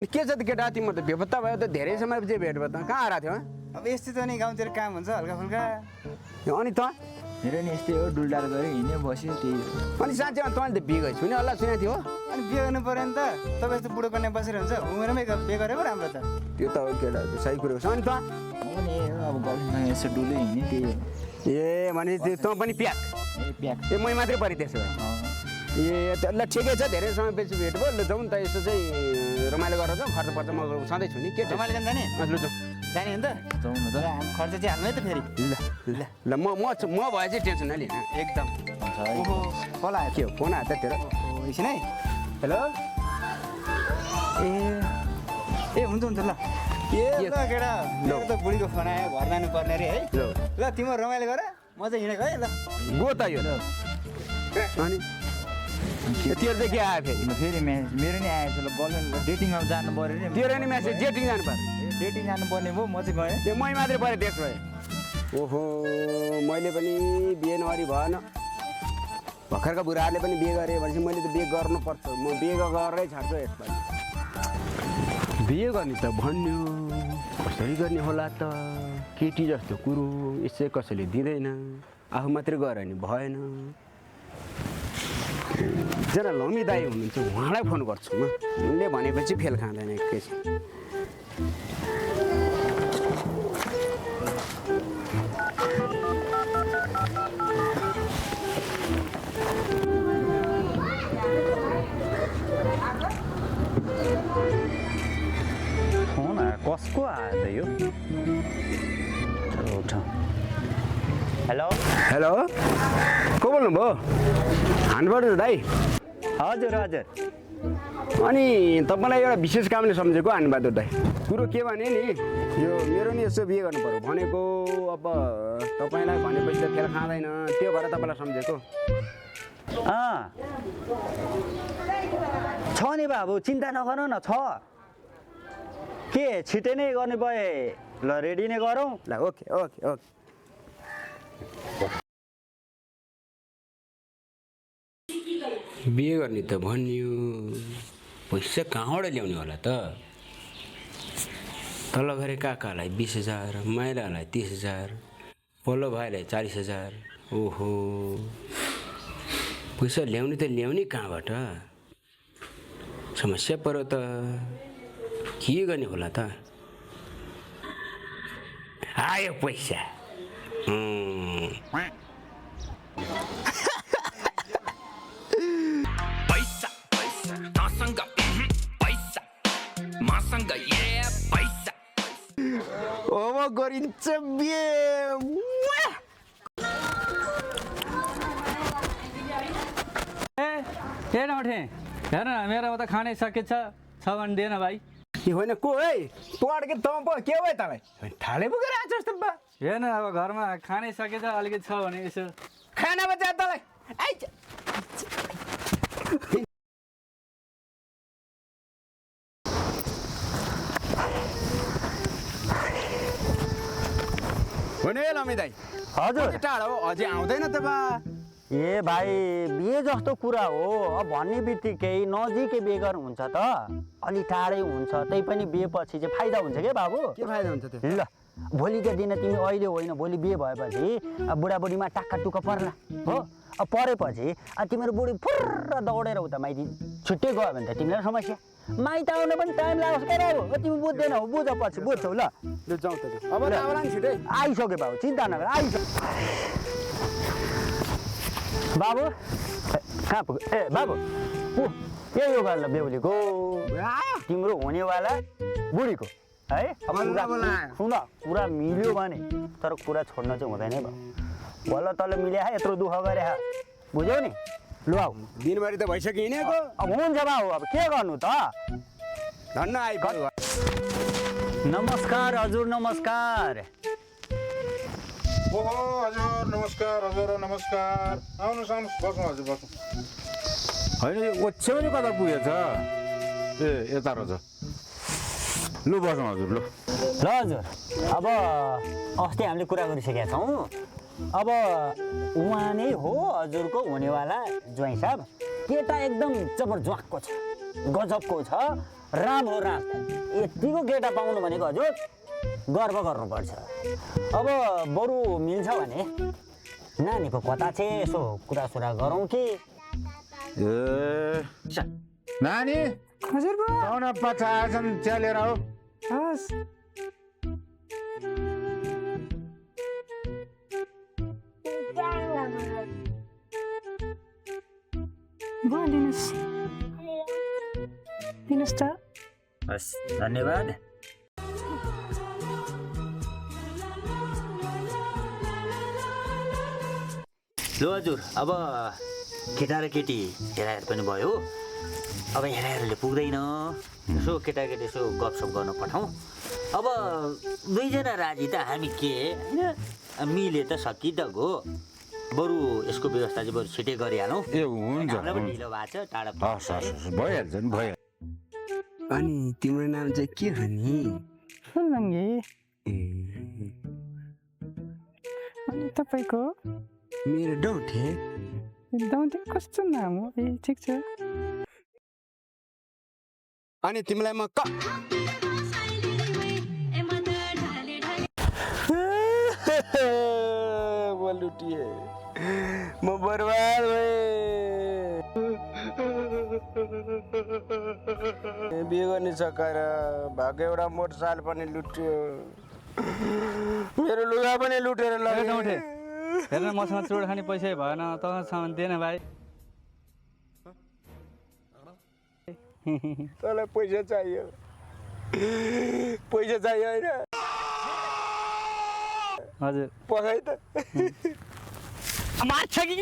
के छ त केटा तिम्रो त बेपत्ता भयो त धेरै समय पछि भेट भयो त कहाँ आएर थियो अब यस्तै त नि गाउँतिर काम हुन्छ हल्का फुल्का अनि त मेरो नि यस्तै हो डुलडाल गरेँ हिँड्यो बस्यो त्यही हो अनि साँच्चै तैँले त बिहे छुने होला सुनेको थियो अनि बिहे गर्नु पऱ्यो नि त तपाईँ यस्तो बुढो कन्या बसेर हुन्छ उमेरमै बिहे गरेको राम्रो त त्यो त हो केटा सही कुरो हो अनि त म नि अब गर्लफ्रेन्डसँग यसो डुल्यो हिँड्यो त्यही हो ए भने तँ पनि प्याक प्याक ए मै मात्रै परेँ त्यसो भए ए ल ठिकै छ धेरै समय पछि भेट भयो ल जाउँ न त यसो चाहिँ रमाइलो गरेर जाउँ खर्च पर्छ म सधैँ छु नि के रमाइलो जाने ल जाउँ जाने हो नि त जाउँ न त खर्च चाहिँ हाल्नु है त फेरि ल ल ल म भए चाहिँ टेन्सन नलिनु एकदम हुन्छ है ओहो कल आयो के हो फोन आयो त तेरो एकछिन है हेलो ए हुन्छ हुन्छ ल ए ल केटा मेरो त बुढीको फोन आयो घर जानु पर्ने अरे है ल तिम्रो रमाइलो गर म चाहिँ हिँडेको है ल गो त यो अनि तेरो चाहिँ के आयो फेरि फेरि मेरो नि आएछ ल गर्लफ्रेन्ड डेटिङमा जानु पऱ्यो नि तेरो नि म्यासेज डेटिङ जानु पर्यो डेटिङ जानुपर्ने भयो म चाहिँ गएँ त्यो मै मात्रै परेँ त्यसो भए ओहो मैले पनि बिहे नगरी भएन भर्खरका बुढाहरूले पनि बिहे गरेँ भनेपछि मैले त बिहे गर्नुपर्छ म बिहे गरेरै छाड्छु यसपालि बिहे गर्ने त भन्यो कसरी गर्ने होला त केटी जस्तो कुरो यसै कसैले दिँदैन आफू मात्रै गऱ्यो भने भएन जरा लमी दाई हुनुहुन्छ उहाँलाई फोन गर्छु म उनले भनेपछि फेल खाँदैन एकैछिन फोन कसको आयो त यो हेलो हेलो को बोल्नुभयो हान्बाट दाइ हजुर हजुर अनि तपाईँलाई एउटा विशेष कामले सम्झेको हान्बहादुर दाइ कुरो के भने नि यो मेरो नि यसो बिहे गर्नु पऱ्यो भनेको अब तपाईँलाई भनेपछि त फेल खाँदैन त्यो भएर तपाईँलाई सम्झेको छ नि बाबु चिन्ता नगर्नु न छ के छिटै नै गर्ने भए ल रेडी नै गरौँ ल ओके ओके ओके बिहे गर्ने त भन्यो पैसा कहाँबाट ल्याउने होला त तल घरे काकालाई 20,000 माइलालाई 30,000 पल्लो भाइलाई 40,000 ओहो पैसा ल्याउने त ल्याउने कहाँबाट समस्या पऱ्यो त के गर्ने होला त आयो पैसा अब गरिन्छ बिहे ए नउठे हेर न मेरोमा त खानै सकेछ भने दिएन भाइ के होइन को है तोड के तँ पो के भयो तँलाई थाले पुगेर आएको जस्तो बा हेर्न अब घरमा खानै सकेछ अलिकति छ भने यसो खाना बचा तँलाई आइज भने लमी दाइ हजुर टाढा हो अझै आउँदैन त बा ए भाइ बिहे जस्तो कुरा हो अब भन्ने बित्तिकै नजिकै बिहे गर्नु हुन्छ त अलि टाढै हुन्छ त्यही पनि बिहेपछि चाहिँ फाइदा हुन्छ क्या बाबु के फाइदा हुन्छ त्यो ल भोलिको दिन तिमी अहिले होइन भोलि बिहे भएपछि बुढाबुढीमा टाक्का टुक्का पर्ला हो अब परेपछि तिमीहरू बुढी फुर्र दौडेर उता माइती छुट्टै गयो भने त तिमीलाई समस्या माइत आउन पनि टाइम लागोस् क्या बाबु तिमी बुझ्दैनौ बुझ पछि बुझ्छौ ल जाउँ त अब त आउला नि छिटै आइसक्यो बाबु चिन्ता नगर आइसक्यो बाबु कहाँ पुग्यो ए बाबु ऊ यही हो गर्ल बेहुलीको तिम्रो हुनेवाला बुढीको है सुन कुरा मिल्यो भने तर कुरा छोड्न चाहिँ हुँदैन है बाबु बल्ल तल मिल्या यत्रो दुःख गरे बुझ्यौ नि लु आऊ दिनभरि त भइसक्यो हिँडेको अब हुन्छ बाबु अब के गर्नु त धन्न आइपुग्यो नमस्कार हजुर नमस्कार ओहो हजुर नमस्कार नमस्कार आउनुहोस् आउनुहोस् बस्नु हजुर बस्नु होइन यो ओछ्याउने कता पुगेछ ए यता रहेछ लु बस्नु हजुर लु ल हजुर अब अस्ति हामीले कुरा गरिसकेका छौँ अब उहाँ नै हो हजुरको हुनेवाला ज्वाइँ साहब केटा एकदम जबरज्वाकको छ गजबको छ राम हो राम। यतिको केटा पाउनु भनेको हजुर गर्व गर्नुपर्छ। अब बरु मिल्छ भने नानीको कता छ यसो कुरासुरा गरौँ कि? ए नानी हजुर बुवा। आउन पछा आएछन् चिया लिएर आऊ। हस्। बुवा दिनुहोस्। दिनुहोस् त। हस् धन्यवाद। ल हजुर अब केटा र केटी हेराएर पनि भयो। अब हेराहरूले पुग्दैन, यसो केटाकेटी यसो गफसप गर्न पठाउँ। अब दुईजना राजी त हामी के होइन, मिले त सकि त गो। बरु यसको व्यवस्था चाहिँ बरु छिटै गरिहालौँ। ए हुन्छ हामीलाई पनि ढिलो भएको छ, टाढा हस् भइहाल्छ नि भइहाल्छ। अनि तिम्रो नाम चाहिँ के हो नि? सुनङ्गी। ए अनि तपाईँको? मेरो डौठे। दाउटे कस्तो नाम हो? ए ठिक छ। अनि तिमीलाई म म लुटिए, म बर्बाद भएँ। बिहे गर्ने सकाएर भएको एउटा मोटरसाइकल पनि लुट्यो, मेरो लुगा पनि लुटेर लग्यो। हेर्न मसँग चुरोट खाने पैसै भएन, तँसँग दिएन भाइ। तँलाई पैसा चाहियो, पैसा चाहियो होइन? हजुर पखाइ त। मार्छ कि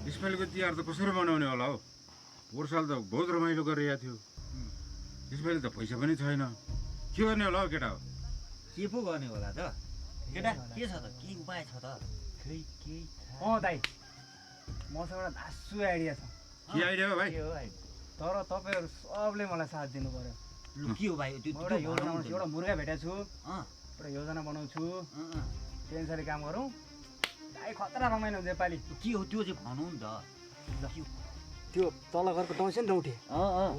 यसपालिको तिहार त कसरी मनाउने होला हौ? पोहोर साल त बहुत रमाइलो गरिरहेको थियो, यसपालि त पैसा पनि छैन। के गर्ने होला हौ केटा? के पो गर्ने होला त केटा? के छ त, के उपाय छ त? दाइ मसँग एउटा धासु आइडिया छ। के आइडिया हो भाइ? तर तपाईँहरू सबले मलाई साथ दिनु पर्यो। लु के हो भाइ? त्यो एउटा योजना बनाउँछु, एउटा मुर्गा भेटेको छु, अँ एउटा योजना बनाउँछु। टेन्सनले काम गरौँ, दाइ खतरा रमाइलो हुन्छ योपालि। के हो त्यो चाहिँ भनौँ नि त। त्यो तल घरको डाउँछ नि डौठे, अँ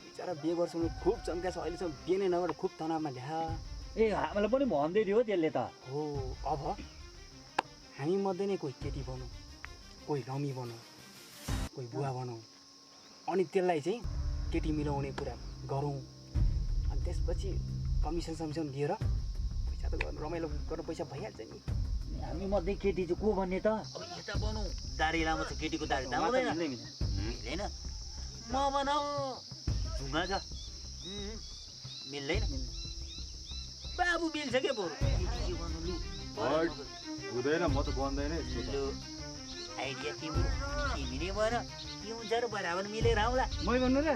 बिचरा बिहे गर्छु खुब चम्का छ, अहिलेसम्म बिहे नै नगरेर खुब तनावमा ल्या। ए हामीलाई पनि भन्दै थियो त्यसले त। हो अब हामी मध्ये नै कोही केटी बनाऊ, कोही रमी बनाऊ, कोही बुवा बनाऊ, अनि त्यसलाई चाहिँ केटी मिलाउने कुरा गरौँ। अनि त्यसपछि कमिसन समिसन लिएर पैसा त गर्नु, रमाइलो गर्नु, पैसा भइहाल्छ नि। हामी मध्ये केटी चाहिँ को भन्ने त? अब यता बनाऊ, दारी लामो छ, केटीको दारी लाउँदैन मिल्दैन। म बनाऊ ढुङ्गा छ, मिल्दैन। बाबु मिल्छ के बरु हुँदैन, म त बन्दैन। आइडिया तिम्रो तिमीले भएर के हुन्छ र बराबर मिलेर आउँला। मै भन्नु र?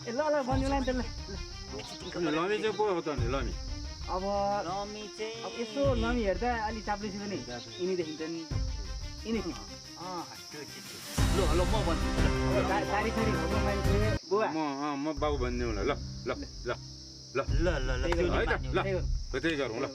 ए ल ल भन्नुलाई त्यसलाई। लमी चाहिँ को हो त नि? लमी अब लमी चाहिँ अब यसो नमी हेर्दा अलि चाप्लेसी पनि यिनी देखिन्छ नि, यिनी ल ल म भन्छु सारी सारी भएको मान्छे बुवा। म बाबु भनिदिउँ ल ल ल ल ल ल ल है त ल त्यही गरौँ ल।